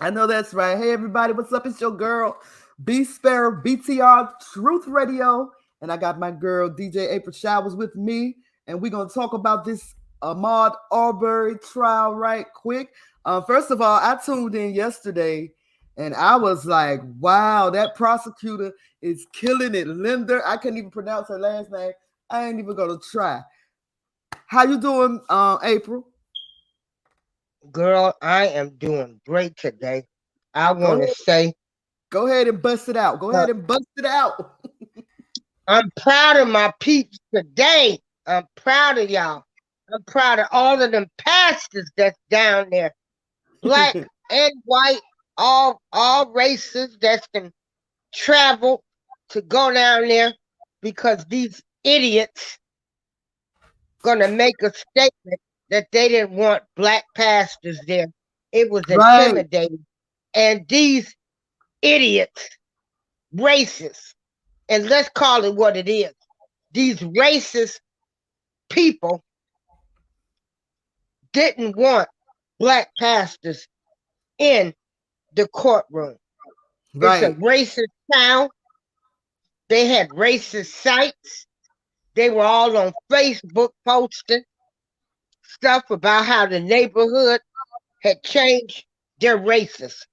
I know that's right. Hey, everybody, what's up? It's your girl, B Sparrow, BTR Truth Radio. And I got my girl, DJ April Showers, with me. And we're going to talk about this Ahmaud Arbery trial right quick. First of all, I tuned in yesterday and I was like, wow, that prosecutor is killing it. Linda, I couldn't even pronounce her last name. I ain't even going to try. How you doing, April? Girl, I am doing great today. I Go want to ahead. say Go ahead and bust it out. Go uh, ahead and bust it out. I'm proud of my peeps today. I'm proud of y'all. I'm proud of all of them pastors that's down there, black and white, all races that's can travel to go down there because these idiots gonna make a statement that they didn't want black pastors there. It was Right. intimidating. And these idiots, racists, and let's call it what it is. These racist people didn't want black pastors in the courtroom. It's a Right. racist town. They had racist sites. They were all on Facebook posting stuff about how the neighborhood had changed. They're racist.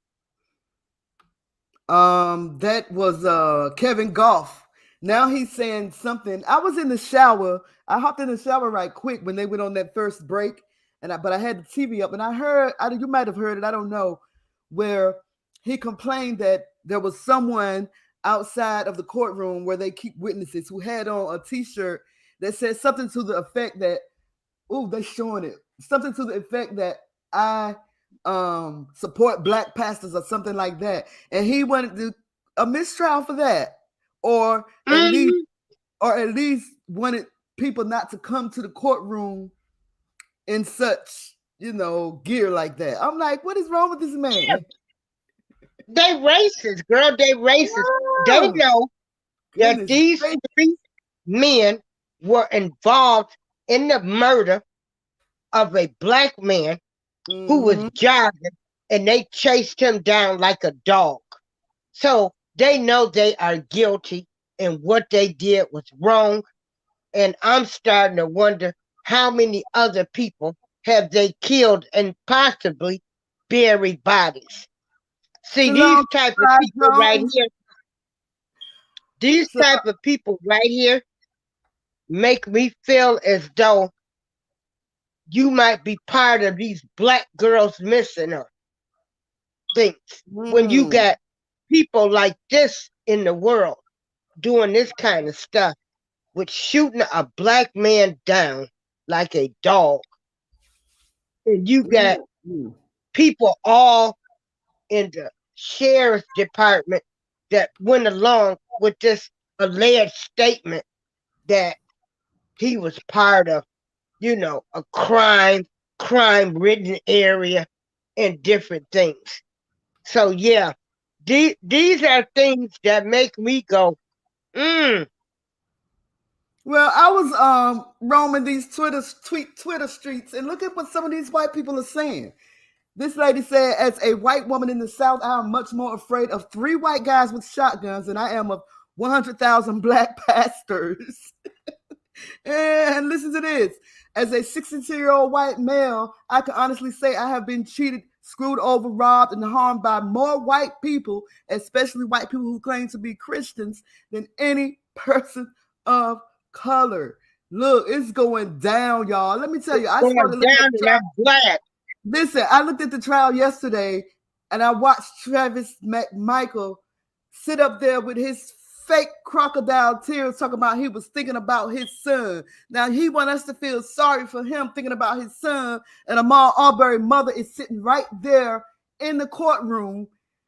That was Kevin Goff. Now he's saying something. I was in the shower. I hopped in the shower right quick when they went on that first break, but I had the TV up, and I heard. You might have heard it. I don't know, where he complained that there was someone outside of the courtroom where they keep witnesses who had on a T-shirt that said something to the effect that, "Ooh, they showing it." Something to the effect that I support black pastors or something like that, and he wanted to a mistrial for that, or at least Mhm. wanted people not to come to the courtroom in such gear like that. I'm like, what is wrong with this Yeah, man? they racist, girl. They racist. They Oh, know that goodness these gracious. three men were involved in the murder of a black man who was Mm-hmm. jogging and they chased him down like a dog. So they know they are guilty and what they did was wrong. And I'm starting to wonder how many other people have they killed and possibly buried bodies. See, Shalom, these type of Bride people right Jones. here, these So, type of people right here make me feel as though you might be part of these black girls missing her things. When you mm, got people like this in the world doing this kind of stuff with shooting a black man down like a dog, and you got mm. people all in the sheriff's department that went along with this alleged statement that he was part of, a crime ridden area and different things. So yeah, these are things that make me go, mm, Well, I was roaming these Twitter streets, and look at what some of these white people are saying. This lady said, as a white woman in the South, I am much more afraid of three white guys with shotguns than I am of 100,000 black pastors. And listen to this. As a 62-year-old white male, I can honestly say I have been cheated, screwed over, robbed, and harmed by more white people, especially white people who claim to be Christians, than any person of color. Look, it's going down, y'all. Let me tell you, it's I going started looking at down, the and I'm trial. glad. Listen, I looked at the trial yesterday and I watched Travis McMichael sit up there with his fake crocodile tears talking about he was thinking about his son. Now he want us to feel sorry for him thinking about his son, and Ahmaud Arbery mother is sitting right there in the courtroom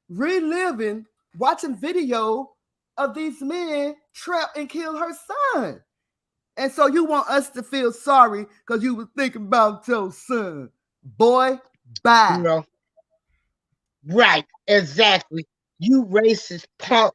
reliving, watching video of these men trap and kill her son. And so you want us to feel sorry because you were thinking about your son. Boy, bye. No, right, exactly. You racist punk.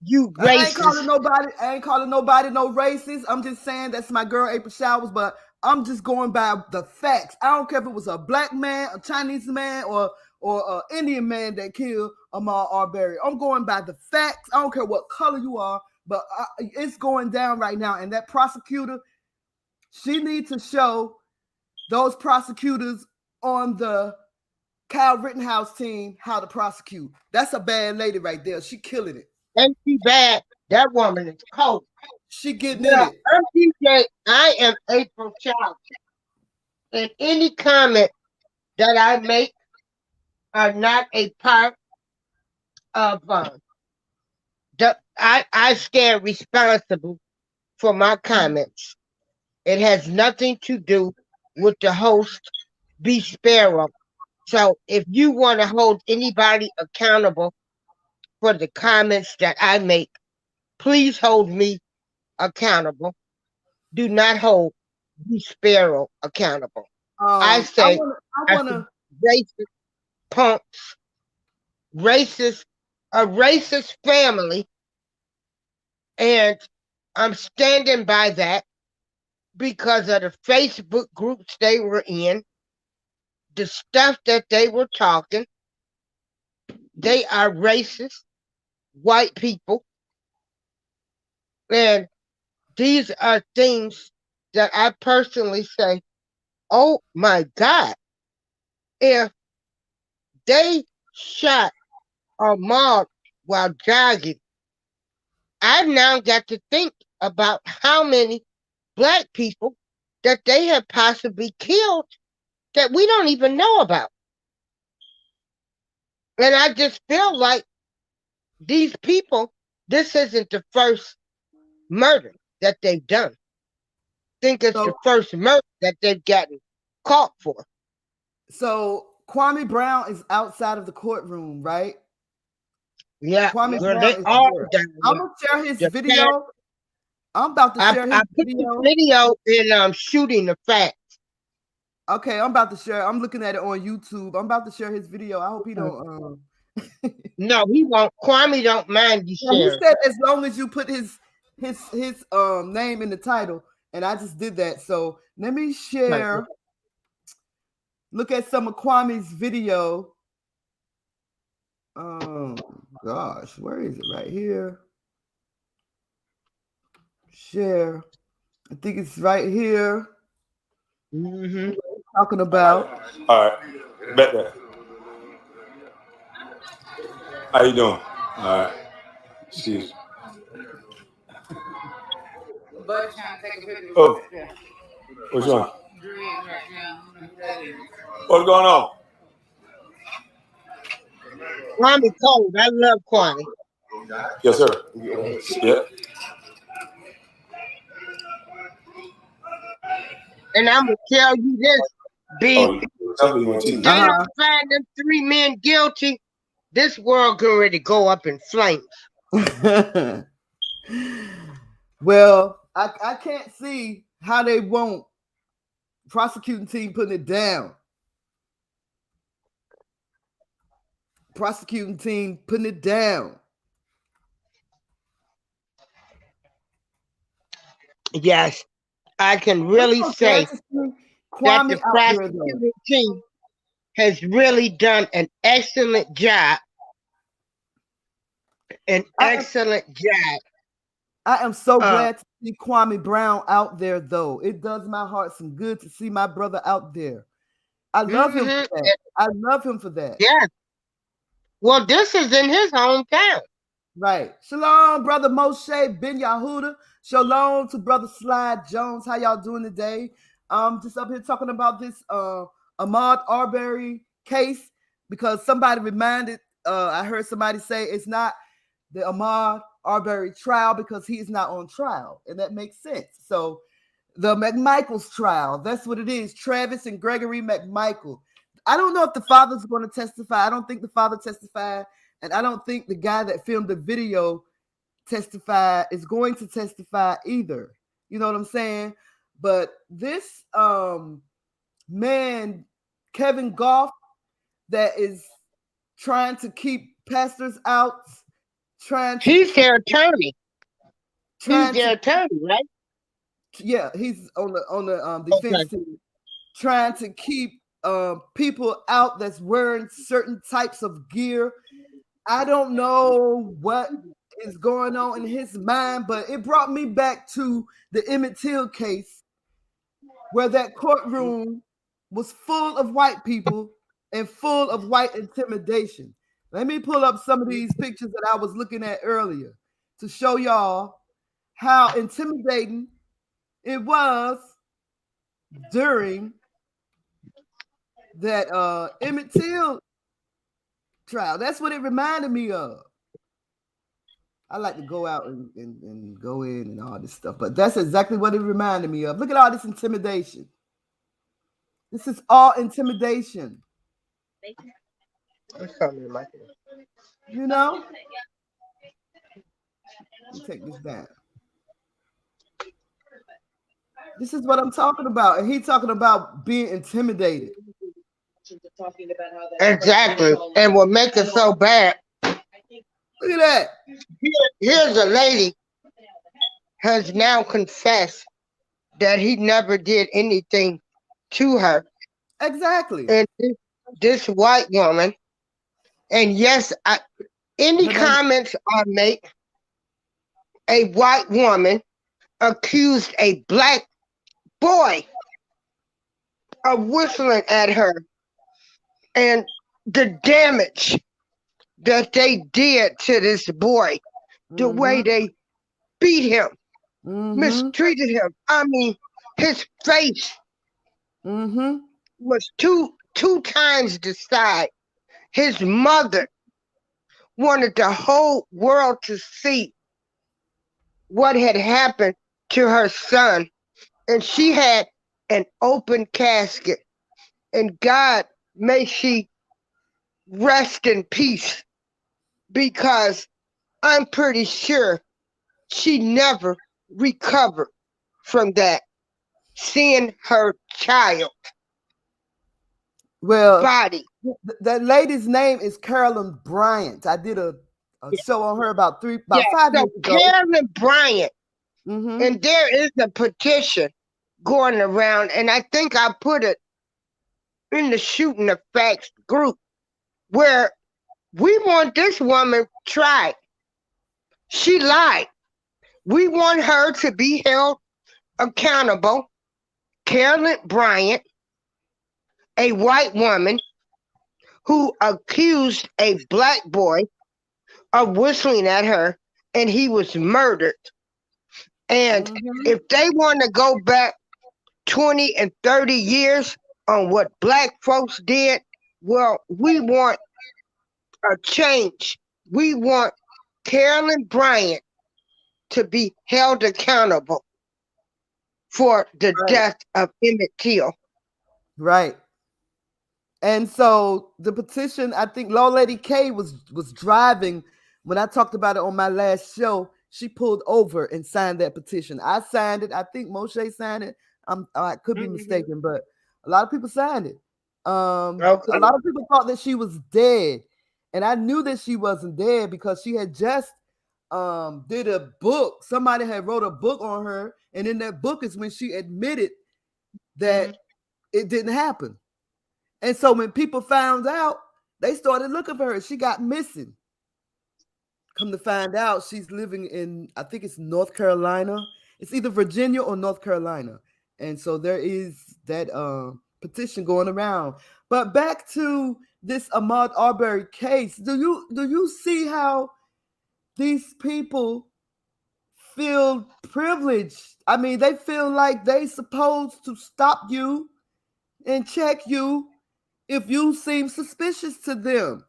You I ain't calling racist. nobody. I ain't calling nobody no racist. I'm just saying that's my girl April Showers. But I'm just going by the facts. I don't care if it was a black man, a Chinese man, or an Indian man that killed Ahmaud Arbery. I'm going by the facts. I don't care what color you are, but it's going down right now. And that prosecutor, she needs to show those prosecutors on the Kyle Rittenhouse team how to prosecute. That's a bad lady right there. She killing it. Ain't she bad? That woman is cold. She getting in Well, it. I'm DJ. I am April Child. And any comment that I make are not a part of I stand responsible for my comments. It has nothing to do with the host, B Sparrow. So if you want to hold anybody accountable for the comments that I make, please hold me accountable. Do not hold B Sparrow accountable. I say I wanna racist punks, a racist family, and I'm standing by that because of the Facebook groups they were in, the stuff that they were talking. They are racist white people, and these are things that I personally say, oh my God, if they shot Ahmaud while jogging, I've now got to think about how many black people that they have possibly killed that we don't even know about. And I just feel like these people, this isn't the first murder that they've done. I think it's the first murder that they've gotten caught for. So Kwame Brown is outside of the courtroom, right? Yeah, Kwame well, Brown they is all there. down I'm there. gonna share his The video. fact, I'm about to share his I put video. the video in shooting the facts. Okay, I'm about to share. I'm looking at it on YouTube. I'm about to share his video. I hope he don't. No, he won't. Kwame don't mind you He sharing. said as long as you put his name in the title, and I just did that. So let me share. Look at some of Kwame's video. Oh gosh, where is it? Right here. Share. I think it's right here. Mm-hmm. Talking about. All right. Bet that. How you doing? All right. Excuse me. But trying to take a picture. Oh. Which one? What's going on? Kwame cold. I love Kwame. Yes, sir. Yeah. And I'm gonna tell you this, B. Oh, If they don't find them 3 men guilty, this world getting ready to go up in flames. Well, I can't see how they won't. Prosecuting team putting it down. Prosecuting team putting it down. Yes, I can really say that the prosecuting team has really done an excellent job. I am so glad to see Kwame Brown out there, though. It does my heart some good to see my brother out there. I love him for that. I love him for that. Yeah. Well, this is in his hometown. Right. Shalom, brother Moshe Ben Yahuda. Shalom to brother Slide Jones. How y'all doing today? Just up here talking about this Ahmaud Arbery case because somebody reminded. I heard somebody say it's not the Ahmaud Arbery trial because he is not on trial, and that makes sense. So the McMichael's trial, that's what it is. Travis and Gregory McMichael. I don't know if the father's going to testify. I don't think the father testified, and I don't think the guy that filmed the video is going to testify either. You know what I'm saying? But this man, Kevin Goff, that is trying to keep pastors out, he's their attorney. He's their attorney, right? Yeah, he's on the defense team, trying to keep people out that's wearing certain types of gear. I don't know what is going on in his mind, but it brought me back to the Emmett Till case, where that courtroom was full of white people and full of white intimidation. Let me pull up some of these pictures that I was looking at earlier to show y'all how intimidating it was during that Emmett Till trial. That's what it reminded me of. I like to go out and go in and all this stuff, but that's exactly what it reminded me of. Look at all this intimidation. This is all intimidation. You know? Let me take this down. This is what I'm talking about. And he's talking about being intimidated. Exactly. And what makes it so bad. Look at that. Here's a lady has now confessed that he never did anything to her. Exactly. And this white woman, and yes, any comments I make, a white woman accused a black boy of whistling at her, and the damage that they did to this boy, the way they beat him, mistreated him. I mean, his face was two times the size. His mother wanted the whole world to see what had happened to her son, and she had an open casket. And God, may she rest in peace, because I'm pretty sure she never recovered from that, seeing her child body. That lady's name is Carolyn Bryant. I did a show on her about 5 years ago. Carolyn Bryant. And there is a petition going around, and I think I put it in the Shooting the Facts group, where we want this woman tried. She lied. We want her to be held accountable. Carolyn Bryant, a white woman who accused a black boy of whistling at her, and he was murdered. And if they want to go back 20 and 30 years on what black folks did, well, we want a change. We want Carolyn Bryant to be held accountable for the death of Emmett Till. Right. And so the petition, I think Law Lady K was driving when I talked about it on my last show. She pulled over and signed that petition. I signed it. I think Moshe signed it. I could be mistaken, but a lot of people signed it. A lot of people thought that she was dead, and I knew that she wasn't dead because she had just did a book. Somebody had wrote a book on her, and in that book is when she admitted that it didn't happen. And so when people found out, they started looking for her. She got missing. Come to find out, she's living in, I think it's North Carolina. It's either Virginia or North Carolina. And so there is that petition going around. But back to this Ahmaud Arbery case, do you see how these people feel privileged? I mean, they feel like they supposed to stop you and check you if you seem suspicious to them.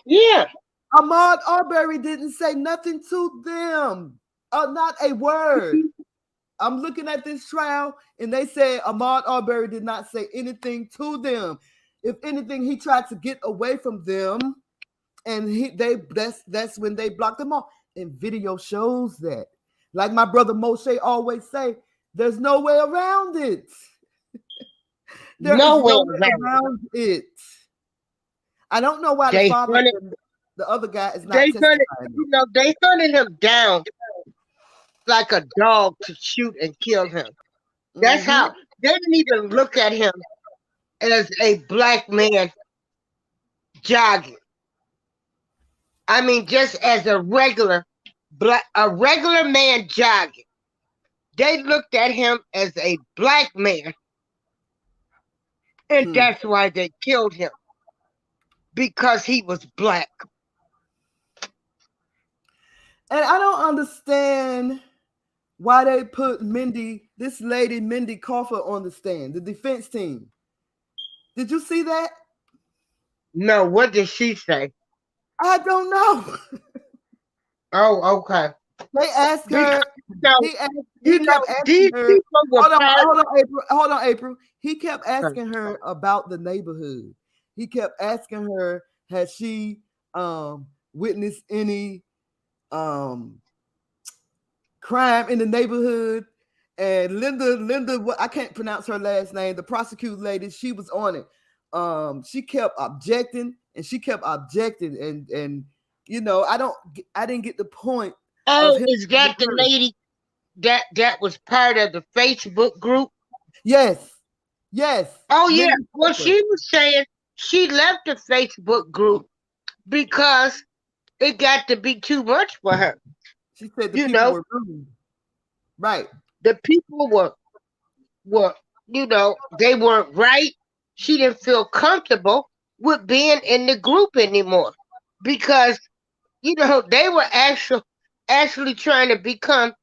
Yeah. Ahmaud Arbery didn't say nothing to them. Not a word. I'm looking at this trial, and they said Ahmaud Arbery did not say anything to them. If anything, he tried to get away from them, and that's when they blocked him off. And video shows that. Like my brother Moshe always say, there's no way around it. There is no way around it. I don't know why the father and the other guy is not testifying. They hunted him down like a dog to shoot and kill him. That's Mm-hmm. how they didn't even look at him as a black man jogging. I mean, just as a regular man jogging. They looked at him as a black man, and that's why they killed him, because he was black. And I don't understand why they put this lady Mindy Crawford on the stand, the defense team. Did you see that? No, what did she say? I don't know. Oh, okay. They asked her. He kept these asking her. people were Hold on, April. He kept asking her about the neighborhood. He kept asking her, has she witnessed any crime in the neighborhood? And Linda, I can't pronounce her last name. The prosecuting lady, she was on it. She kept objecting, and and you know, I didn't get the point. Oh, is that the lady that was part of the Facebook group? Yes. Oh yeah. Well, she was saying she left the Facebook group because it got to be too much for her. She said the people were rude. Right. The people were, they weren't right. She didn't feel comfortable with being in the group anymore because, they were actually trying to become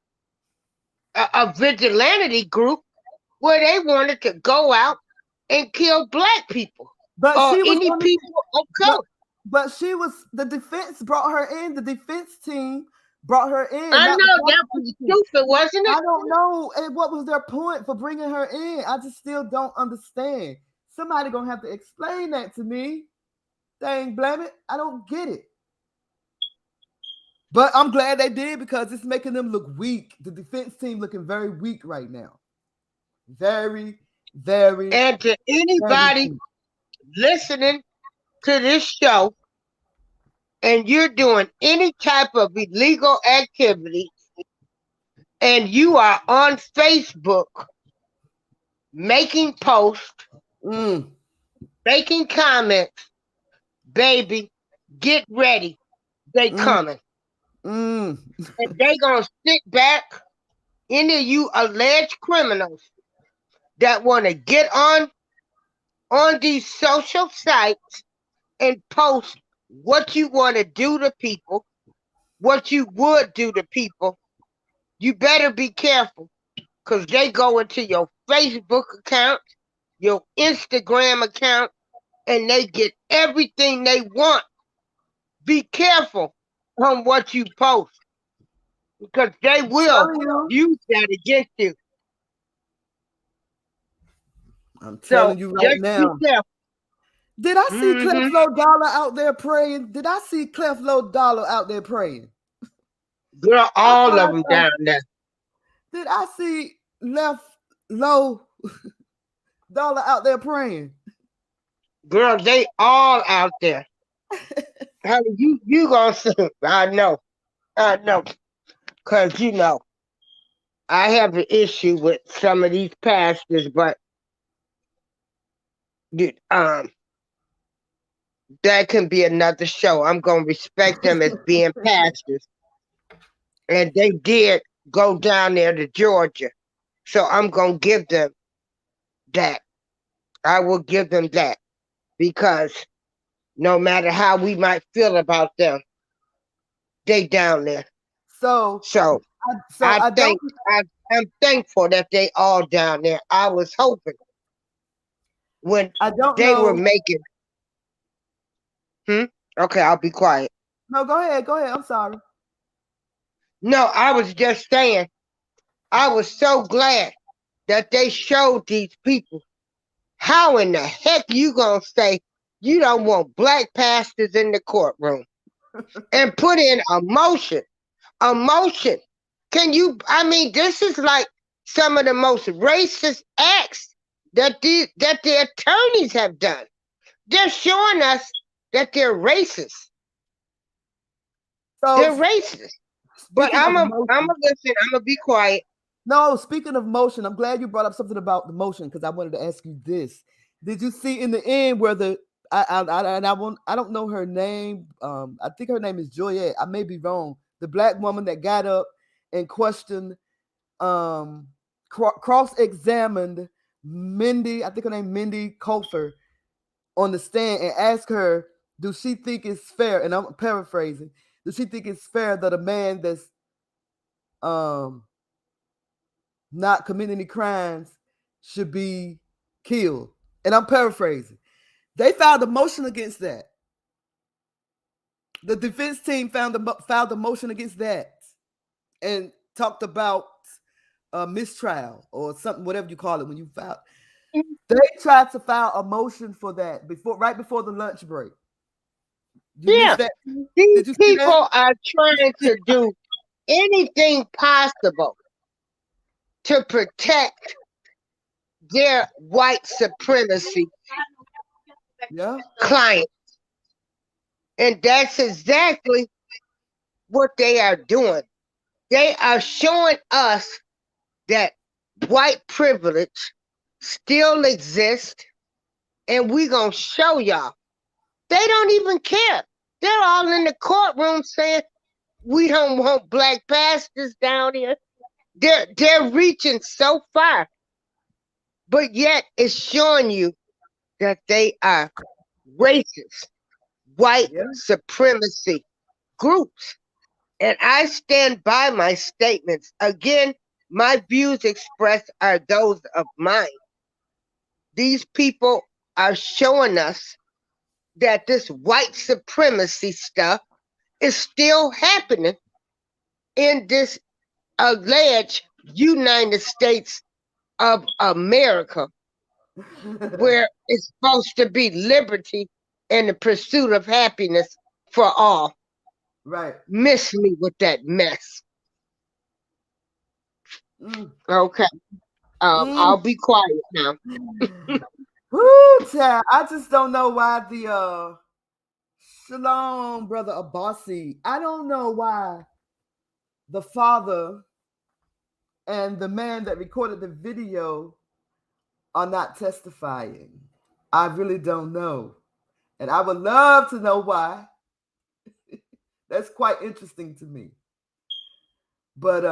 a vigilante group where they wanted to go out and kill black people or any people of color. But the defense brought her in. The defense team brought her in. I know, that was stupid, wasn't it? I don't know. And what was their point for bringing her in? I just still don't understand. Somebody gonna have to explain that to me. Dang, blame it. I don't get it. But I'm glad they did because it's making them look weak. The defense team looking very weak right now. Very, very. And to anybody listening to this show, and you're doing any type of illegal activity, and you are on Facebook making posts, making comments, baby, get ready. They coming. And they gonna sit back. Any of you alleged criminals that want to get on these social sites and post what you want to do to people, what you would do to people, you better be careful because they go into your Facebook account, your Instagram account, and they get everything they want. Be careful on what you post because they will use that against you. I'm telling you right now. Did I see Cleflo Dollar out there praying? Girl, all of them down there. Did I see Left Low Dollar out there praying? Girl, they all out there. Honey, you gonna see. I know. Cause I have an issue with some of these pastors, but that can be another show. I'm gonna respect them as being pastors. And they did go down there to Georgia. So I'm gonna give them that. I will give them that. Because no matter how we might feel about them, they down there. So I'm thankful that they all down there. I was hoping when they were making. Okay, I'll be quiet. No, go ahead. I'm sorry. No, I was just saying, I was so glad that they showed these people how in the heck you gonna say you don't want black pastors in the courtroom and put in a motion. Can you, this is like some of the most racist acts that the attorneys have done. They're showing us that they're racist. They're racist. But Speaking of I'm motion, a listen. I'm gonna be quiet. no, speaking of motion, I'm glad you brought up something about the motion because I wanted to ask you this. Did you see in the end where the I don't know her name. I think her name is Joyette. I may be wrong. The black woman that got up and questioned, cross-examined Mindy. I think her name Mindy Cofer on the stand and asked her, "Do she think it's fair?" And I'm paraphrasing. Do she think it's fair that a man that's um not committing any crimes should be killed? And I'm paraphrasing. They filed a motion against that. The defense team filed a motion against that and talked about mistrial or something, whatever you call it when you file. They tried to file a motion for that right before the lunch break. You Yeah, missed that? these Did you see that? people are trying to do anything possible to protect their white supremacy Yeah. client, and that's exactly what they are doing. They are showing us that white privilege still exists, and we gonna show y'all. They don't even care. They're all in the courtroom saying we don't want black pastors down here. They're reaching so far, but yet it's showing you that they are racist, white Yeah. supremacy groups. And I stand by my statements. Again, my views expressed are those of mine. These people are showing us that this white supremacy stuff is still happening in this alleged United States of America, where it's supposed to be liberty and the pursuit of happiness for all. Right. Miss me with that mess. Mm. Okay. I'll be quiet now. Woo, child. I just don't know why the Shalom, brother Abasi. I don't know why the father and the man that recorded the video are not testifying. I really don't know. And I would love to know why. That's quite interesting to me. But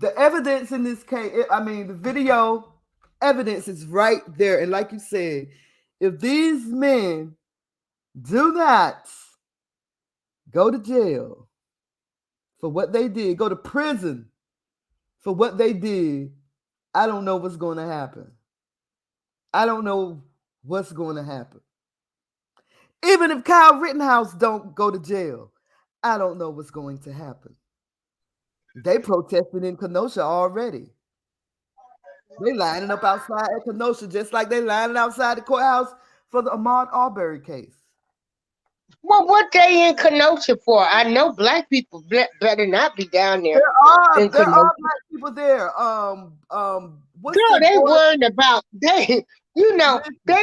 the evidence in this case, I mean, the video evidence is right there. And like you said, if these men do not go to jail for what they did, go to prison for what they did, I don't know what's going to happen. I don't know what's going to happen. Even if Kyle Rittenhouse don't go to jail, I don't know what's going to happen. They protested in Kenosha already. They lining up outside at Kenosha just like they lining outside the courthouse for the Ahmaud Arbery case. Well, what they in Kenosha for? I know black people better not be down there. There are black people there. What's Girl, they worried about they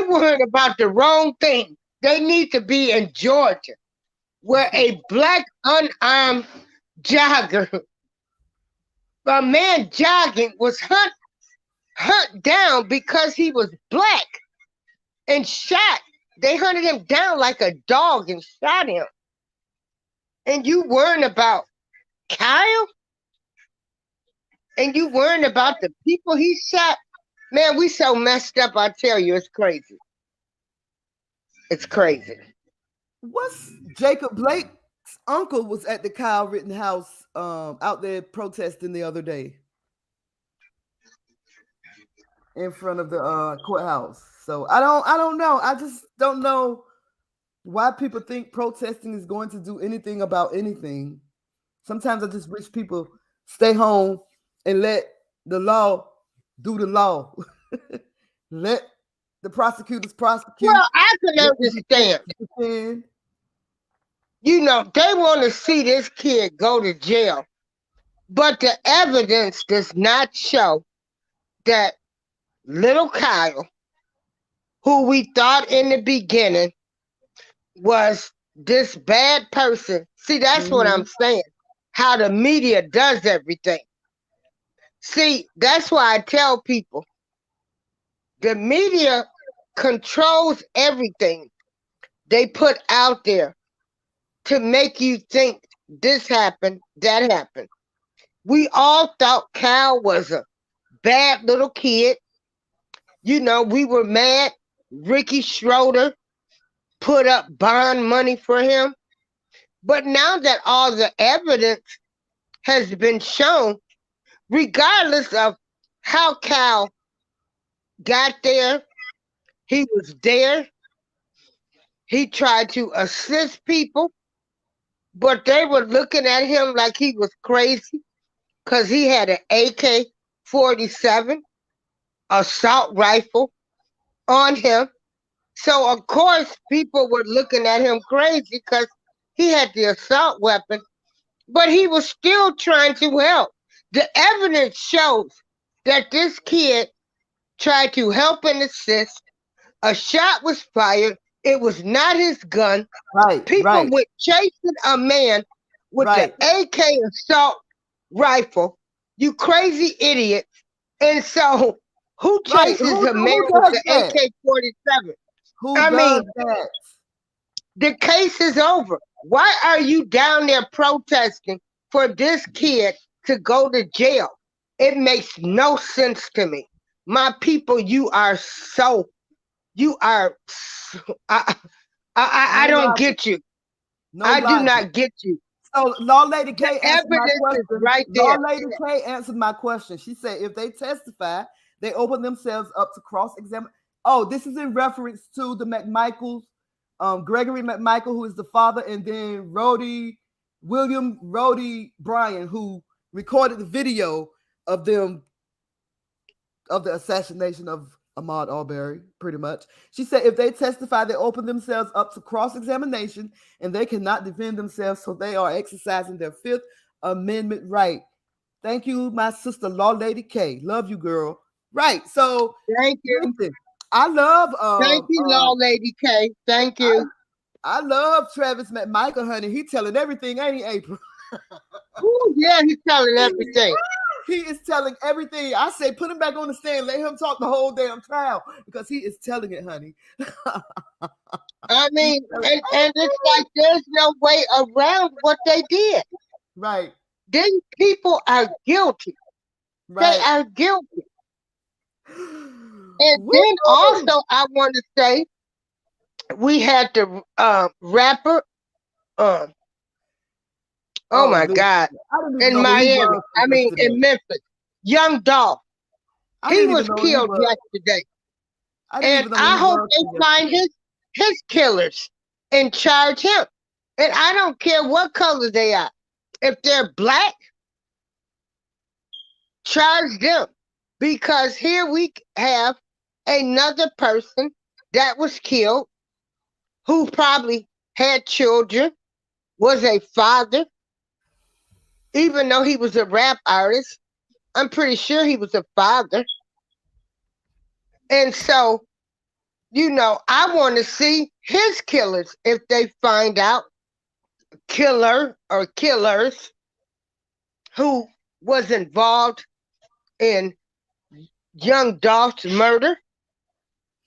worried about the wrong thing. They need to be in Georgia, where a black unarmed jogger, a man jogging, was hunt down because he was black and shot. They hunted him down like a dog and shot him. And you worrying about Kyle? And you worrying about the people he shot? Man, we so messed up, I tell you, it's crazy. It's crazy. What's Jacob Blake's uncle was at the Kyle Rittenhouse out there protesting the other day in front of the courthouse. So I don't know. I just don't know why people think protesting is going to do anything about anything. Sometimes I just wish people stay home and let the law do the law. Let the prosecutors prosecute. Well, I can understand. You know, they want to see this kid go to jail. But the evidence does not show that little Kyle, who we thought in the beginning was this bad person. See, that's what I'm saying. how the media does everything. See, that's why I tell people the media controls everything they put out there to make you think this happened, that happened. We all thought Cal was a bad little kid. You know, we were mad. Ricky Schroeder put up bond money for him. But now that all the evidence has been shown, regardless of how Cal got there, he was there. He tried to assist people, but they were looking at him like he was crazy because he had an AK-47 assault rifle on him. So, of course, people were looking at him crazy because he had the assault weapon, but he was still trying to help. The evidence shows that this kid tried to help and assist. A shot was fired. It was not his gun. Right. People were chasing a man with the AK assault rifle. You crazy idiot. And so, who chases a man with the AK-47? I mean, that? The case is over. Why are you down there protesting for this kid to go to jail? It makes no sense to me. My people, I don't get you. I do not get you. So Law Lady K answered my question. Right there. Law Lady K answered my question. She said if they testify, they open themselves up to cross-examine. Oh, this is in reference to the McMichaels, Gregory McMichael, who is the father, and then William Rhodey Bryan, who recorded the video of them, of the assassination of Ahmaud Arbery, pretty much. She said if they testify, they open themselves up to cross-examination and they cannot defend themselves, so they are exercising their Fifth Amendment right. Thank you, my sister, Law Lady K. Love you, girl. Right. So thank you. Listen, I love thank you, Law Lady K. Thank you. I love Travis McMichael, honey. He telling everything, ain't he, April? Ooh, yeah, he's telling everything. He is telling everything. I say put him back on the stand, let him talk the whole damn trial because he is telling it, honey. I mean, and it's like there's no way around what they did. Right. These people are guilty. Right. They are guilty. And then also I want to say we had the rapper oh my God. In Miami. I mean in Memphis. Young Dolph. He was killed yesterday. And I hope they find his killers and charge him. And I don't care what color they are. If they're black, charge them. Because here we have another person that was killed who probably had children, was a father, even though he was a rap artist. I'm pretty sure he was a father. And so, you know, I want to see his killers if they find out killer or killers who was involved in Young Dolph's murder.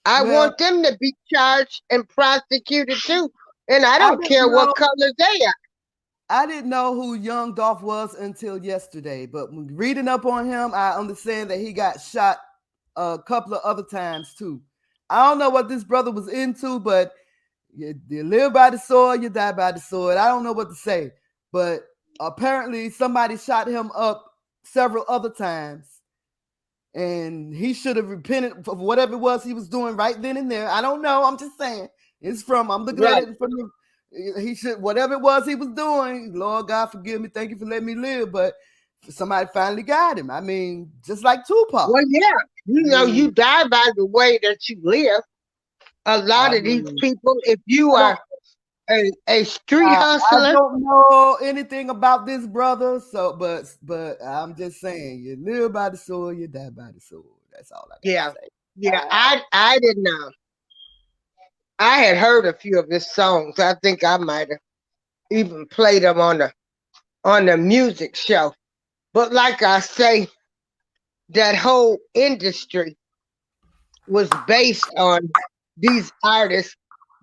I want them to be charged and prosecuted too. And I don't care what color they are. I didn't know who Young Dolph was until yesterday, but reading up on him, I understand that he got shot a couple of other times too. I don't know what this brother was into, but you live by the sword, you die by the sword. I don't know what to say, but apparently somebody shot him up several other times, and he should have repented for whatever it was he was doing right then and there. I don't know. I'm just saying. I'm looking at it from he should, whatever it was he was doing, Lord God forgive me, thank you for letting me live, but somebody finally got him. I mean, just like Tupac. Well, yeah, you know, you die by the way that you live. A lot of these people, if you are a street hustler. I don't know anything about this brother, so but I'm just saying, you live by the sword, you die by the sword. That's all I got to say. Yeah, I didn't know. I had heard a few of his songs. I think I might have even played them on on the music show. But like I say, that whole industry was based on these artists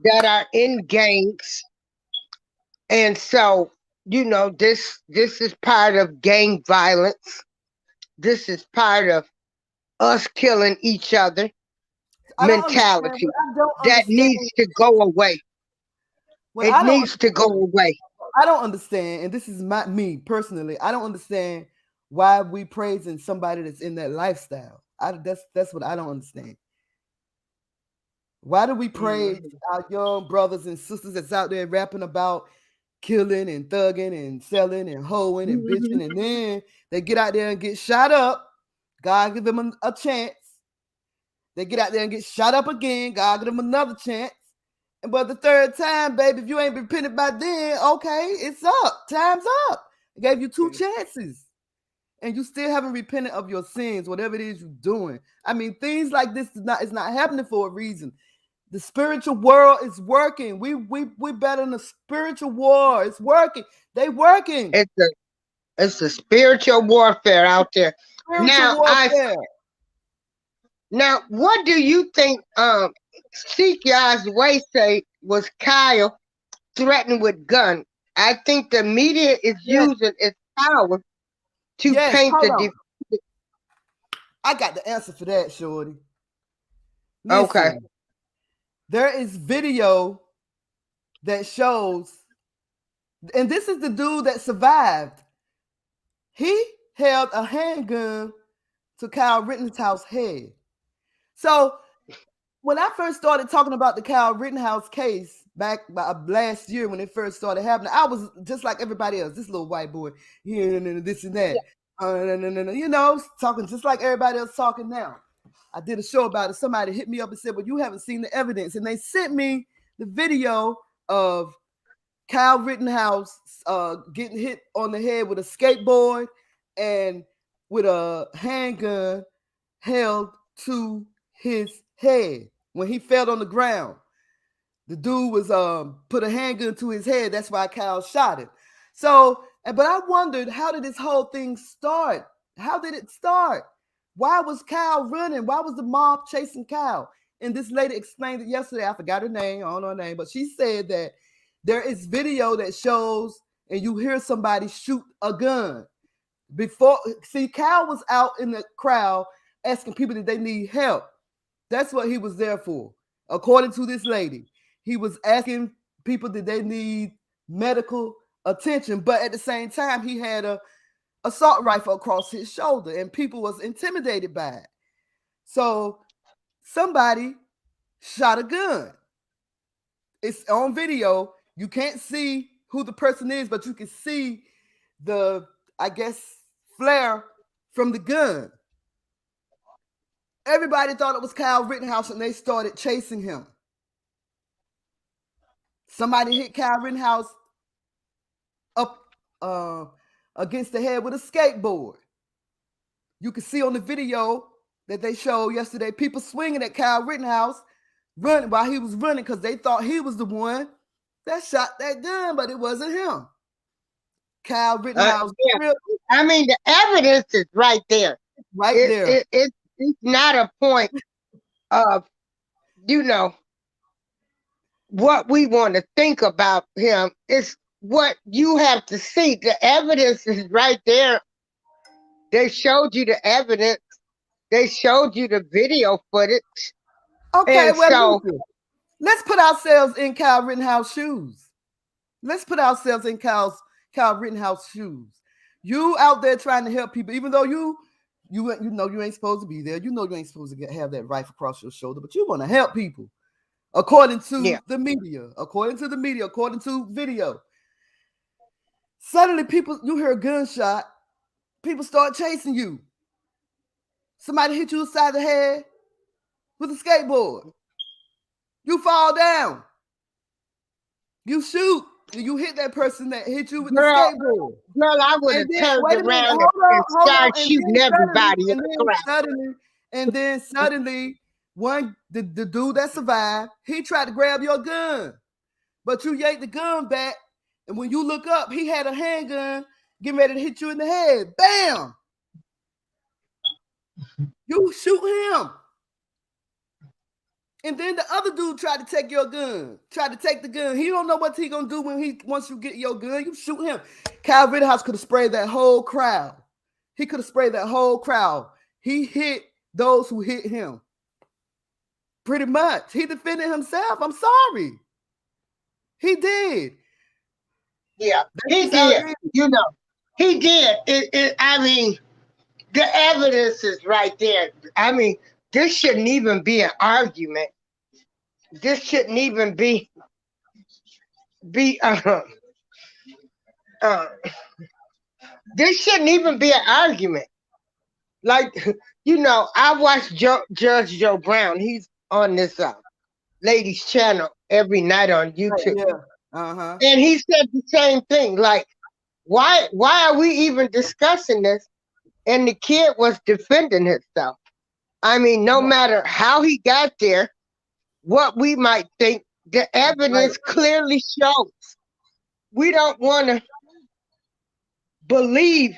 that are in gangs. And so, this is part of gang violence. This is part of us killing each other I don't understand. mentality What I don't that understand. needs to go away. What It I don't needs to go away. I don't understand, and this is me personally. I don't understand why we praising somebody that's in that lifestyle. That's what I don't understand. Why do we praise our young brothers and sisters that's out there rapping about killing and thugging and selling and hoeing and bitching, and then they get out there and get shot up? God give them a chance. They get out there and get shot up again. God give them another chance. But the third time, baby, if you ain't repented by then, okay, it's up. Time's up. I gave you 2 chances. And you still haven't repented of your sins, whatever it is you're doing. I mean, things like this is not happening for a reason. The spiritual world is working. We better in the spiritual war. It's working. They working. It's a spiritual warfare out there. Spiritual warfare. Now, what do you think Seek Yah's Way say was Kyle threatened with gun? I think the media is using its power to paint the I got the answer for that, Shorty. Listen, okay. There is video that shows, and this is the dude that survived. He held a handgun to Kyle Rittenhouse head. So when I first started talking about the Kyle Rittenhouse case back last year when it first started happening, I was just like everybody else, this little white boy, this and that. Talking just like everybody else talking now. I did a show about it. Somebody hit me up and said, well, you haven't seen the evidence. And they sent me the video of Kyle Rittenhouse getting hit on the head with a skateboard and with a handgun held to his head when he fell on the ground. The dude was put a handgun to his head. That's why Kyle shot him. So, but I wondered, how did this whole thing start? How did it start? Why was Kyle running? Why was the mob chasing Kyle? And this lady explained it yesterday. I forgot her name. I don't know her name, but she said that there is video that shows and you hear somebody shoot a gun. Kyle was out in the crowd asking people that they need help. That's what he was there for. According to this lady, he was asking people that they need medical attention, but at the same time, he had a assault rifle across his shoulder and people was intimidated by it. So somebody shot a gun. It's on video. You can't see who the person is, but you can see the, I guess, flare from the gun. Everybody thought it was Kyle Rittenhouse and they started chasing him. Somebody hit Kyle Rittenhouse up against the head with a skateboard. You can see on the video that they showed yesterday, people swinging at Kyle Rittenhouse running while he was running because they thought he was the one that shot that gun, but it wasn't him. Kyle Rittenhouse. I mean, the evidence is right there. There. It's not a point of, what we want to think about him. It's what you have to see. The evidence is right there. They showed you the evidence. They showed you the video footage. Okay, well, let's put ourselves in Kyle Rittenhouse shoes. Let's put ourselves in Kyle Rittenhouse shoes. You out there trying to help people, even though you know you ain't supposed to be there. You know you ain't supposed to have that rifle across your shoulder, but you want to help people. According to the media, according to video. Suddenly you hear a gunshot, people start chasing you. Somebody hit you upside the head with a skateboard. You fall down. You shoot. You hit that person that hit you with the skateboard. Girl, I would have turned around and started shooting everybody in the crowd. And then suddenly, the dude that survived, he tried to grab your gun. But you yanked the gun back. And when you look up, he had a handgun getting ready to hit you in the head. Bam! You shoot him. And then the other dude tried to take your gun. Tried to take the gun. He don't know what he gonna do once you get your gun. You shoot him. Kyle Rittenhouse could have sprayed that whole crowd. He could have sprayed that whole crowd. He hit those who hit him. Pretty much. He defended himself. I'm sorry. He did. Yeah, he did. You know, he did. I mean, the evidence is right there. I mean, this shouldn't even be an argument. This shouldn't even be this shouldn't even be an argument. Like, you know, I watch Judge Joe Brown. He's on this lady's channel every night on YouTube. Yeah. And he said the same thing. Like, why are we even discussing this? And the kid was defending himself. I mean, no matter how he got there, what we might think, the evidence clearly shows. We don't want to believe.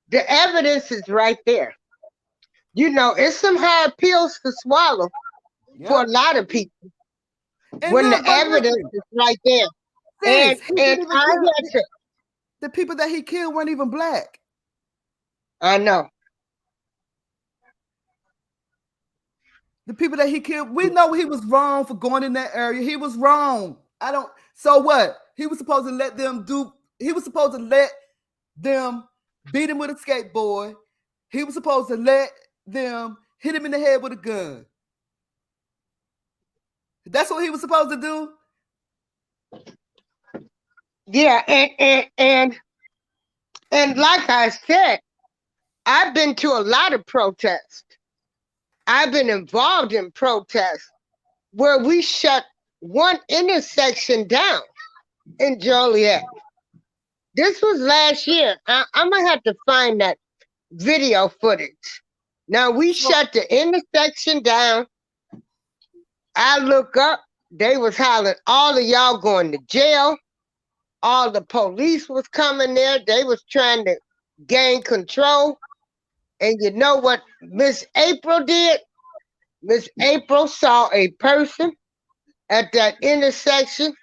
The evidence is right there. You know, it's some hard pills to swallow for a lot of people when the evidence is right there. And the people that he killed weren't even black. I know. The people that he killed, we know he was wrong for going in that area. He was wrong. So what? He was supposed to let them beat him with a skateboard. He was supposed to let them hit him in the head with a gun. That's what he was supposed to do. Yeah, and like I said, I've been to a lot of protests. I've been involved in protests where we shut one intersection down in Joliet. This was last year. I'm going to have to find that video footage. Now, we shut the intersection down. I look up. They was hollering, all of y'all going to jail. All the police was coming there. They was trying to gain control. And you know what Miss April did? Miss April saw a person at that intersection,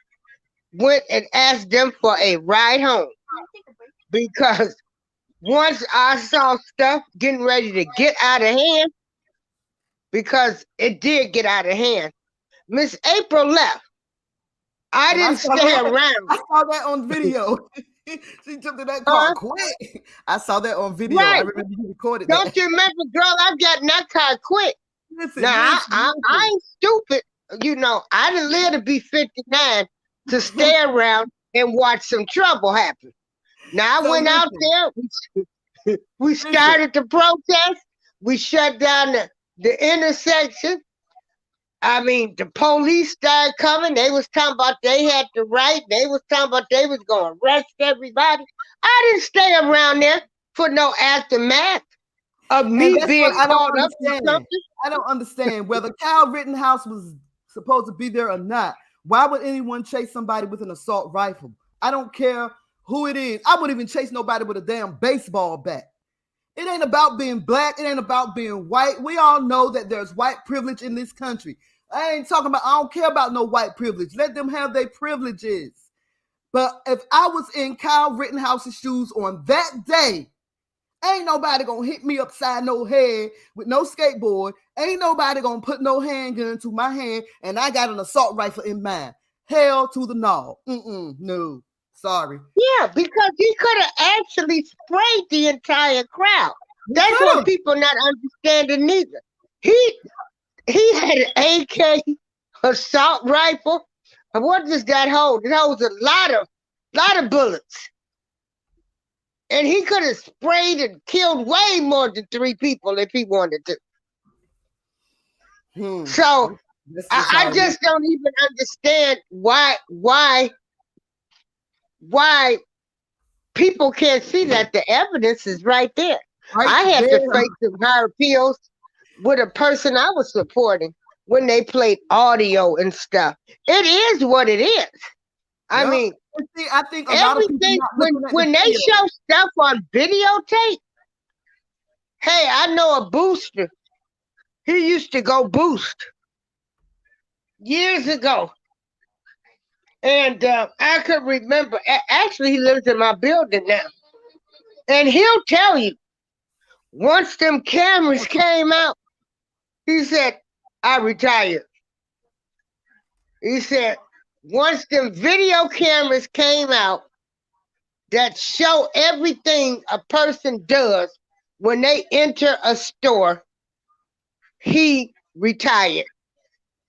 went and asked them for a ride home. Because once I saw stuff getting ready to get out of hand, because it did get out of hand, Miss April left. I didn't stay around. I saw that on video. She jumped in that car quick. I saw that on video. Right. I remember you recorded that. Don't you remember, girl? I got in that car quick. Now, I ain't stupid. You know, I didn't live to be 59 to stay around and watch some trouble happen. Now, I went out there. We started the protest. We shut down the intersection. I mean, the police started coming. They was talking about they had the right. They was talking about they was going to arrest everybody. I didn't stay around there for no aftermath of me being caught up in something. I don't understand whether Kyle Rittenhouse was supposed to be there or not. Why would anyone chase somebody with an assault rifle? I don't care who it is. I wouldn't even chase nobody with a damn baseball bat. It ain't about being black. It ain't about being white. We all know that there's white privilege in this country. I don't care about no white privilege. Let them have their privileges. But if I was in Kyle Rittenhouse's shoes on that day, ain't nobody gonna hit me upside no head with no skateboard. Ain't nobody gonna put no handgun to my hand and I got an assault rifle in mine. Hell to the no. No. Sorry. Yeah, because he could have actually sprayed the entire crowd. That's what people not understanding neither. He had an AK assault rifle. And what does that hold? It holds a lot of bullets. And he could have sprayed and killed way more than 3 people if he wanted to. So I just don't even understand why people can't see that the evidence is right there. I had to face some higher appeals with a person I was supporting when they played audio and stuff. It is what it is. I mean, See, I think a lot of people Everything not looking at when the they film. show stuff on videotape. Hey, I know a booster. He used to go boost years ago. And I could remember, actually, he lives in my building now. And he'll tell you, once them cameras came out, he said, I retired. He said, once them video cameras came out that show everything a person does when they enter a store, he retired.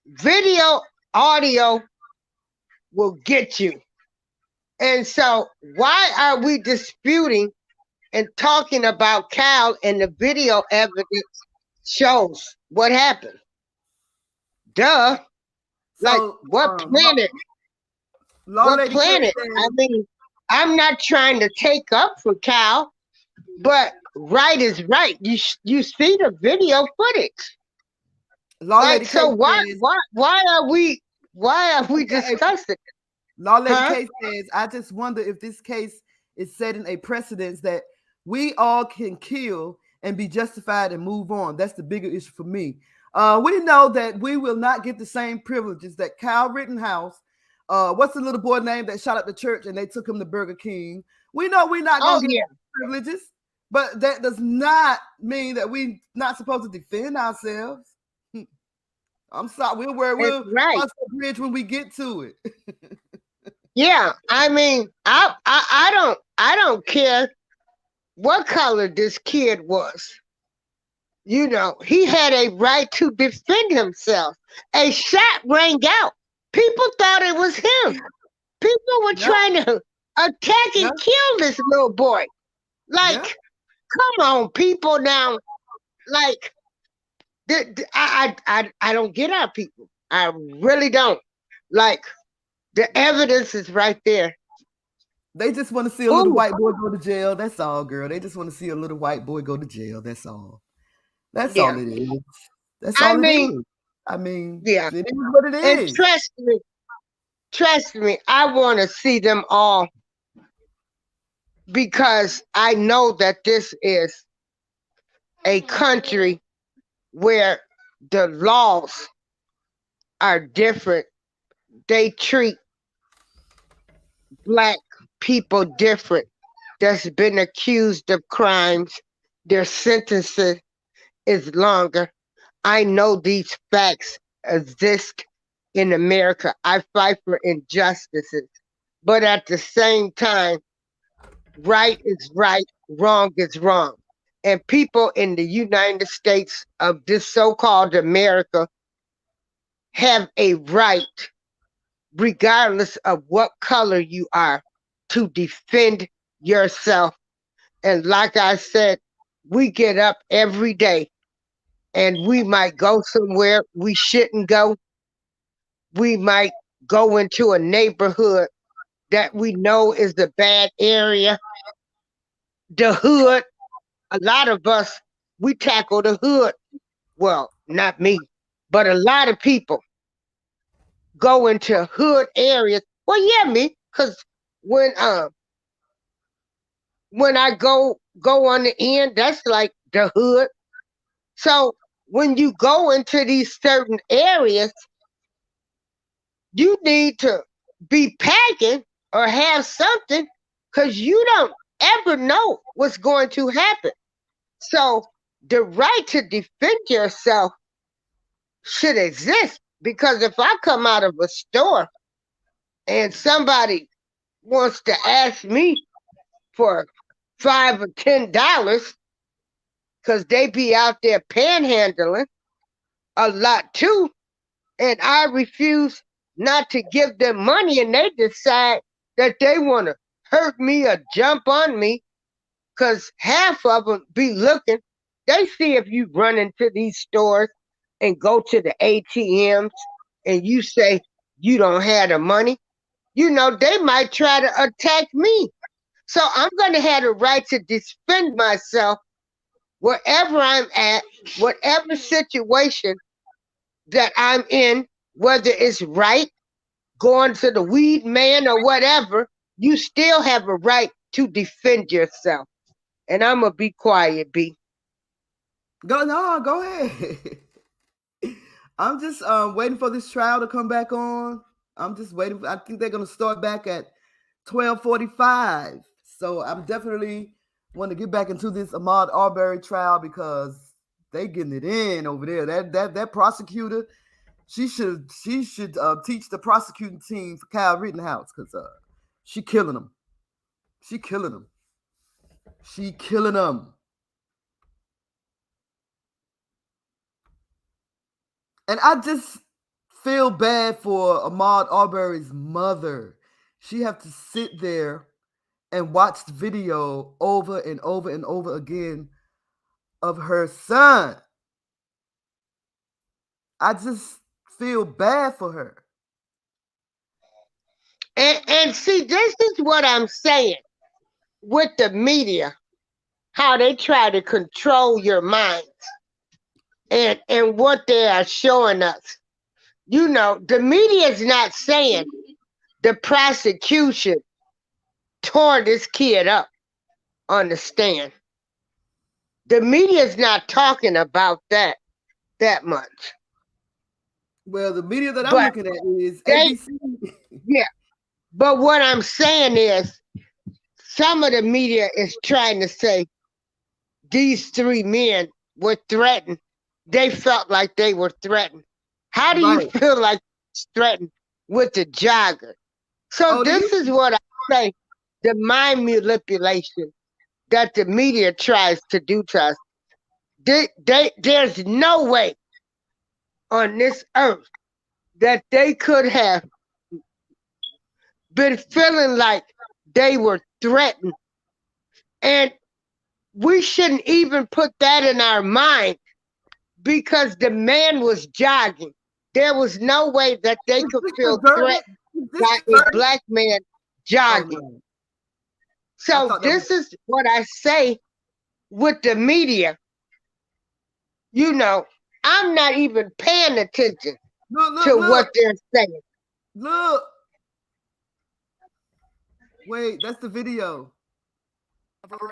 Video, audio will get you. And so why are we disputing and talking about Cal and the video evidence shows what happened? Duh. Like So, what planet? Law What Lady K planet? said, I mean, I'm not trying to take up for Cal, but right is right. You see the video footage. Law Lady Like, so K says, why are we okay, discussing it? Law Lady Huh? K says, I just wonder if this case is setting a precedence that we all can kill and be justified and move on. That's the bigger issue for me. We know that we will not get the same privileges that Kyle Rittenhouse, what's the little boy name that shot up the church and they took him to Burger King? We know we're not going to get privileges, but that does not mean that we're not supposed to defend ourselves. I'm sorry, we'll cross the bridge when we get to it. Yeah, I mean, I don't care what color this kid was. You know, he had a right to defend himself. A shot rang out. People thought it was him. People were trying to attack and kill this little boy. Like, come on, people now. Like, I don't get our people. I really don't. Like, the evidence is right there. They just want to see a little white boy go to jail. That's all, girl. They just want to see a little white boy go to jail. That's all. That's all it is. That's all it is. I mean, yeah, it is what it is. And trust me, I want to see them all because I know that this is a country where the laws are different. They treat Black people different that's been accused of crimes. Their sentences is longer. I know these facts exist in America. I fight for injustices. But at the same time, right is right, wrong is wrong. And people in the United States of this so-called America have a right, regardless of what color you are, to defend yourself. And like I said, we get up every day and we might go somewhere we shouldn't go. We might go into a neighborhood that we know is a bad area. The hood, a lot of us, we tackle the hood. Well, not me, but a lot of people go into hood areas. Well, yeah, me, because when I go on the end, that's like the hood. So when you go into these certain areas, you need to be packing or have something because you don't ever know what's going to happen. So the right to defend yourself should exist, because if I come out of a store and somebody wants to ask me for $5 or $10 because they be out there panhandling a lot too, and I refuse not to give them money, and they decide that they want to hurt me or jump on me, because half of them be looking. They see if you run into these stores and go to the ATMs and you say you don't have the money, you know, they might try to attack me. So I'm going to have the right to defend myself wherever I'm at, whatever situation that I'm in, whether it's right, going to the weed man or whatever. you still have a right to defend yourself. And I'm going to be quiet, B. Go ahead. I'm just waiting for this trial to come back on. I'm just waiting. I think they're gonna start back at 12:45. So I'm definitely want to get back into this Ahmaud Arbery trial because they getting it in over there. That prosecutor, she should teach the prosecuting team for Kyle Rittenhouse because she killing them. She killing them. She killing them. And I just feel bad for Ahmaud Arbery's mother. She have to sit there and watch the video over and over and over again of her son. I just feel bad for her. And see, this is what I'm saying with the media, how they try to control your minds and what they are showing us. You know, the media is not saying the prosecution tore this kid up on the stand. The media is not talking about that much. Well, the media that I'm But looking at is they, ABC. yeah. But what I'm saying is some of the media is trying to say these three men were threatened. They felt like they were threatened. How do you feel like threatened with the jogger? So this is what I say, the mind manipulation that the media tries to do to us. There's no way on this earth that they could have been feeling like they were threatened. And we shouldn't even put that in our mind because the man was jogging. There was no way that they could feel threatened by a black man jogging. Oh, no. So this is what I say with the media. You know, I'm not even paying attention to what they're saying. Look. Wait, that's the video.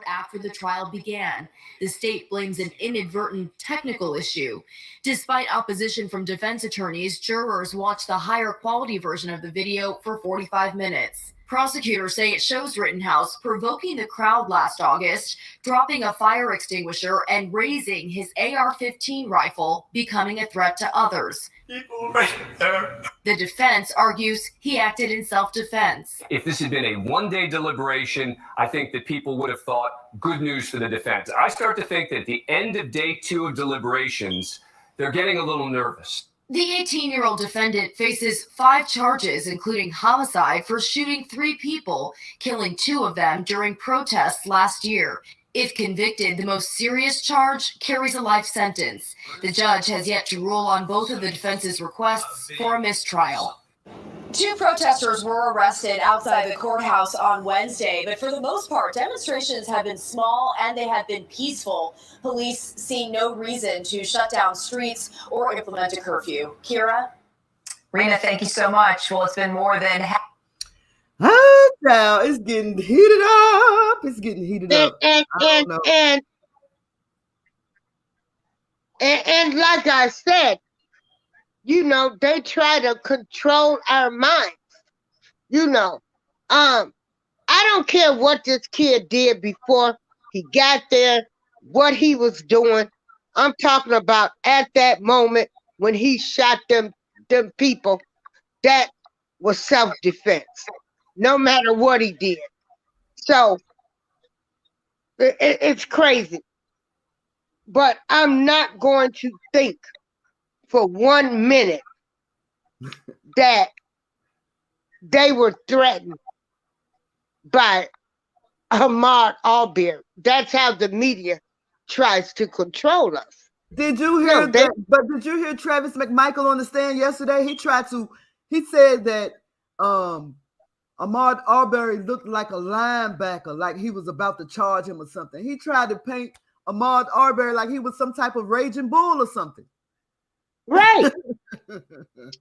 After the trial began, the state blames an inadvertent technical issue. Despite opposition from defense attorneys, jurors watched the higher quality version of the video for 45 minutes. Prosecutors say it shows Rittenhouse provoking the crowd last August, dropping a fire extinguisher and raising his AR-15 rifle, becoming a threat to others. People right there. The defense argues he acted in self-defense. If this had been a one-day deliberation, I think that people would have thought good news for the defense. I start to think that at the end of day 2 of deliberations, they're getting a little nervous. The 18-year-old defendant faces 5 charges, including homicide for shooting 3 people, killing 2 of them during protests last year. If convicted, the most serious charge carries a life sentence. The judge has yet to rule on both of the defense's requests for a mistrial. 2 protesters were arrested outside the courthouse on Wednesday, but for the most part, demonstrations have been small and they have been peaceful. Police see no reason to shut down streets or implement a curfew. Kira? Rena, thank you so much. Well, it's been more than now it's getting heated up. It's getting heated up. And like I said, you know, they try to control our minds. You know, I don't care what this kid did before he got there, what he was doing. I'm talking about at that moment when he shot them people, that was self-defense, no matter what he did. So it's crazy. But I'm not going to think for 1 minute that they were threatened by Ahmaud Arbery. That's how the media tries to control us. Did you hear that? But did you hear TravisMcMichael on the stand yesterday? He said that Ahmaud Arbery looked like a linebacker, like he was about to charge him or something. He tried to paint Ahmaud Arbery like he was some type of raging bull or something. Right.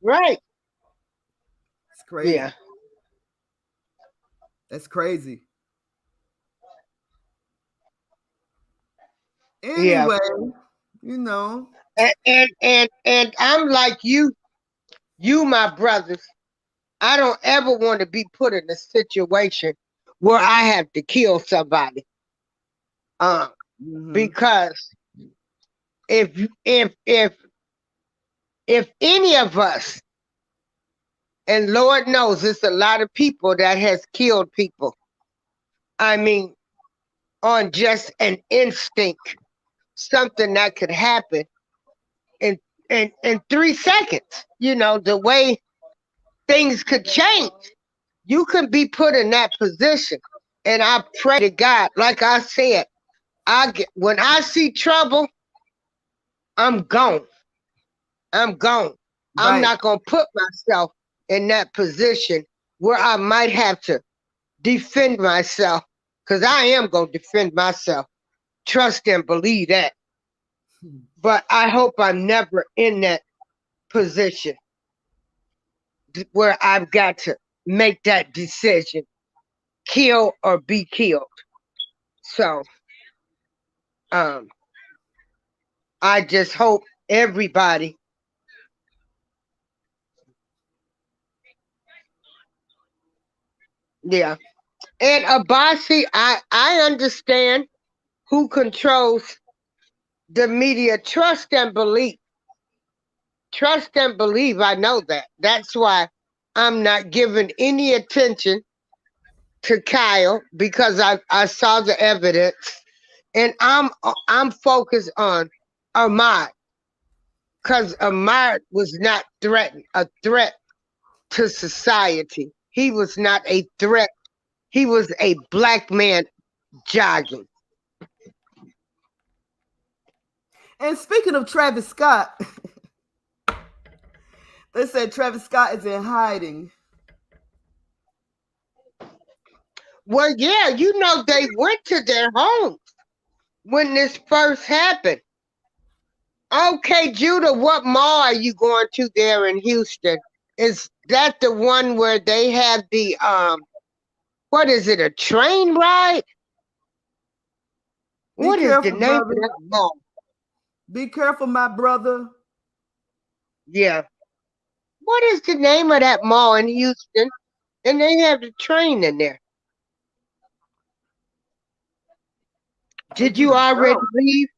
Right. It's crazy. Yeah. That's crazy. Yeah. Anyway, you know. And I'm like you, my brothers. I don't ever want to be put in a situation where I have to kill somebody. Mhm. Because if any of us, and Lord knows it's a lot of people that has killed people. I mean, on just an instinct, something that could happen in in 3 seconds. You know, the way things could change. You can be put in that position. And I pray to God, like I said, when I see trouble, I'm gone. I'm gone. I'm Right. not gonna put myself in that position where I might have to defend myself, because I am gonna defend myself. Trust and believe that. But I hope I'm never in that position where I've got to make that decision, kill or be killed. So um, I just hope everybody, yeah. And Abasi, I understand who controls the media. Trust and believe. Trust and believe. I know that. That's why I'm not giving any attention to Kyle, because I saw the evidence, and I'm focused on Ahmad, because Ahmad was not a threat to society. He was not a threat. He was a black man jogging. And speaking of Travis Scott, they said Travis Scott is in hiding. Well, yeah, you know, they went to their homes when this first happened. Okay, Judah, what mall are you going to there in Houston? Is that the one where they have the what is it, a train ride? Be What is the careful, name of brother. that mall? Be careful, my brother. Yeah. What is the name of that mall in Houston? And they have the train in there. They Did you just already go. leave?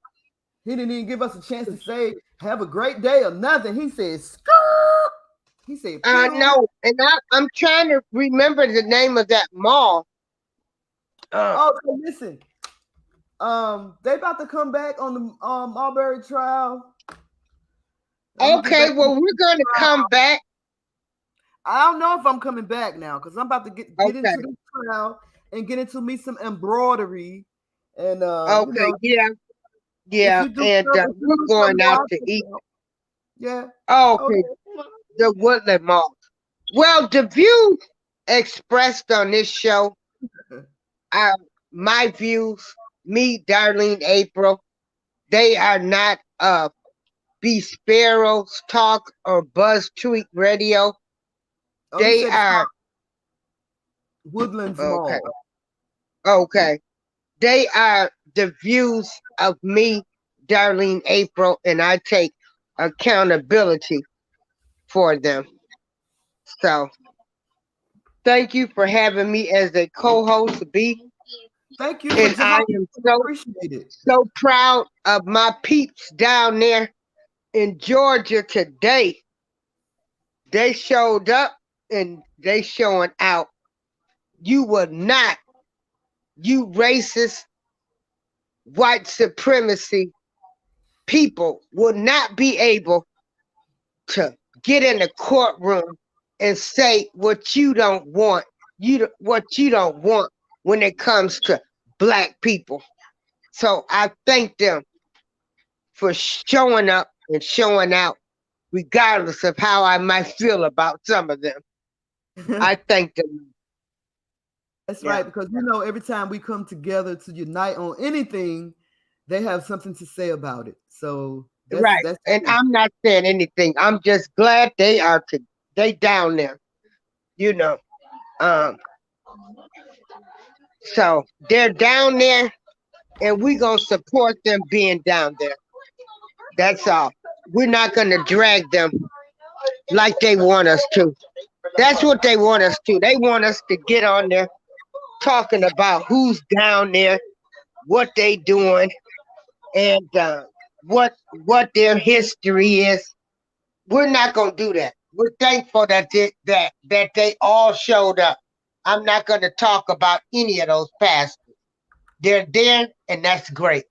He didn't even give us a chance to say, have a great day or nothing. He said, skirt. He said, pew. No, and I'm trying to remember the name of that mall. Oh, so listen. They about to come back on the Marbury trial. I'm gonna get Okay, back to well, we're the going to come trial. back. I don't know if I'm coming back now because I'm about to get Okay. into the trial and get into me some embroidery. And Okay, yeah, if yeah, you do and stuff, if you we're do going something, out I'll to check it eat. out. Yeah. Okay, Okay. the Woodland Mall. Well, the views expressed on this show are my views, me, Darlene April. They are not B Sparrows Talk or Buzz Tweet Radio. Oh, you They said it's are called Woodlands okay. Mall. Okay. They are the views of me, Darlene April, and I take accountability for them. So thank you for having me as a co-host, B. Thank you for And I talking. am Appreciate it. so proud of my peeps down there in Georgia today. They showed up and they showing out. You will not, you racist, white supremacy people will not be able to get in the courtroom and say what you don't want. What you don't want when it comes to black people. So I thank them for showing up and showing out, regardless of how I might feel about some of them. I thank them. That's Yeah. right, because every time we come together to unite on anything, they have something to say about it. So Right. that's And true. I'm not saying anything. I'm just glad they down there. You know. Um So they're down there, and we're going to support them being down there. That's all. We're not going to drag them like they want us to. That's what they want us to. They want us to get on there talking about who's down there, what they doing, and what their history is. We're not going to do that. We're thankful that they all showed up. I'm not going to talk about any of those pastors. They're there, and that's great.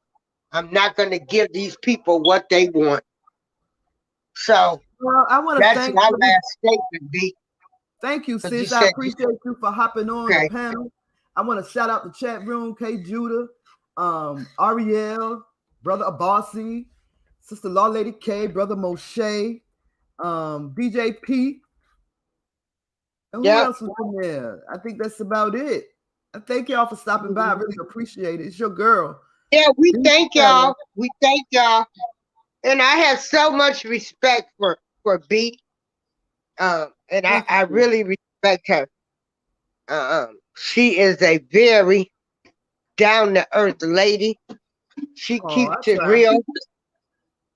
I'm not going to give these people what they want. So Well, I want to that's thank my last statement, B. Thank you, But sis. you I said appreciate you for hopping on Okay. the panel. I want to shout out the chat room, K. Judah, Ariel, Brother Abasi, Sister Law Lady K, Brother Moshe, DJ P. And who Yep. else was in there? I think that's about it. I thank y'all for stopping by. I really appreciate it. It's your girl. Yeah, we Be thank better. y'all. We thank y'all. And I have so much respect for B. And I really respect her. She is a very down to earth lady. She keeps it real.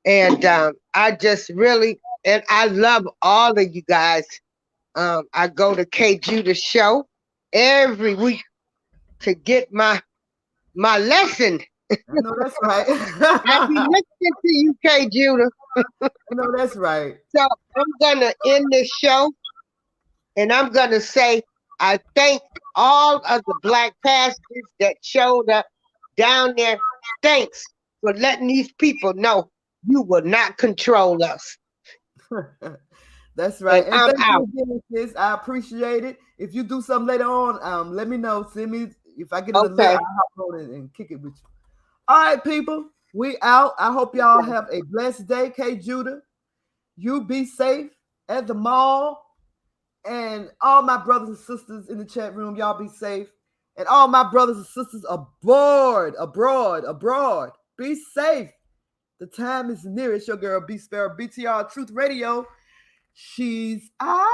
And I just really, and I love all of you guys. I go to K. Judah's show every week to get my lesson. I know that's right. I be listening to you, K. Judah. I know that's right. So I'm gonna end this show, and I'm gonna say I thank all of the black pastors that showed up down there. Thanks for letting these people know you will not control us. That's right. And And I'm thank out. you again, sis. I appreciate it. If you do something later on, let me know. Send me if I get an alert, Okay. I'll hop on and kick it with you. All right, people. We out. I hope y'all have a blessed day, K. Judah. You be safe at the mall. And all my brothers and sisters in the chat room, y'all be safe. And all my brothers and sisters abroad, be safe. The time is near. It's your girl, B Sparrow, BTR Truth Radio. She's out.